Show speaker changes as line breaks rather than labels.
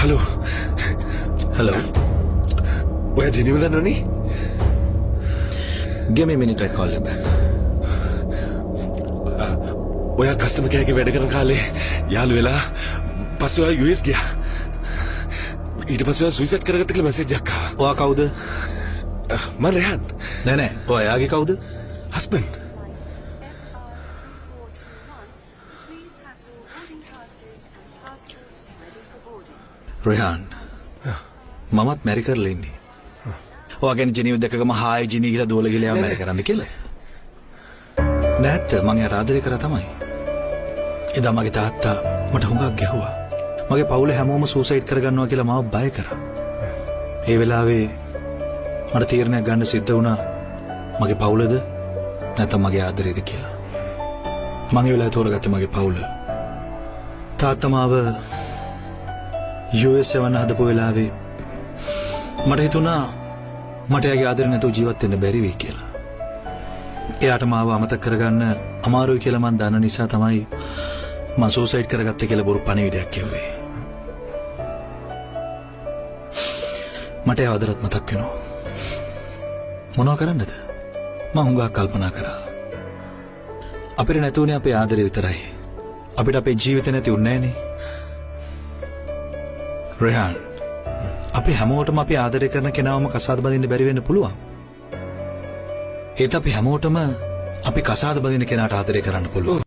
Hello
Hello.
ඔය ජිනිව දන්නවනේ
Give me a minute, I call you back.
ඔය customer කෙනෙක් වැඩ කරන කාලේ යාළු වෙලා පස්සේ ඔය US ගියා ඊට පස්සේ ඔය සුයිසයිඩ් කරගත්ත කියලා මැසේජ් එකක් ආවා
ඔයා කවුද?
මම රෙහන්
නෑ ඔයා එයාගේ කවුද?
හස්බන්ඩ්
රෙහාන්. මමත් මැරි කරලා ඉන්නේ. ඔයා ගැන ජිනීව දැකගම හායි ජිනී කියලා දෝල ගිහලා යාම මැරි කරන්න කියලා. නැත්ත මං එයාට ආදරේ කරා තමයි. එදා මගේ තාත්තා මට හුඟක් ගැහුවා. මගේ පවුලේ හැමෝම සූසයිඩ් කරගන්නවා කියලා මාව බය කරා. ඒ වෙලාවේ මට තීරණයක් ගන්න සිද්ධ වුණා මගේ පවුලද නැත්නම් මගේ ආදරේද කියලා. මං ඒ වෙලාවේ තෝරගත්තේ මගේ පවුල. තාත්තා මාව US යවන්න හදපු වෙලාවේ මට හිතුණා මට එයාගේ ආදරේ නැතුව ජීවත් වෙන්න බැරි වෙයි කියලා. එයාට මාව අමතක කරගන්න අමාරුයි කියලා මං දන්න නිසා තමයි මම සූසයිඩ් කරගත්තේ කියලා බොරු පණිවිඩයක් කිව්වේ. මට ඒ ආදරත් මතක් වෙනවා. මොනවා කරන්නද? මම හුඟක් කල්පනා කරා. අපිට නැතුණේ අපේ ආදරේ විතරයි. අපිට අපේ ජීවිත නැති උන්නේ නෑනේ. රෙහාන්, අපි හැමෝටම අපි ආදරය කරන කෙනාවම කසාද බඳින්න බැරි වෙන්න පුළුවන්. ඒත් අපි හැමෝටම අපි කසාද බඳින කෙනාට ආදරය කරන්න පුළුවන්.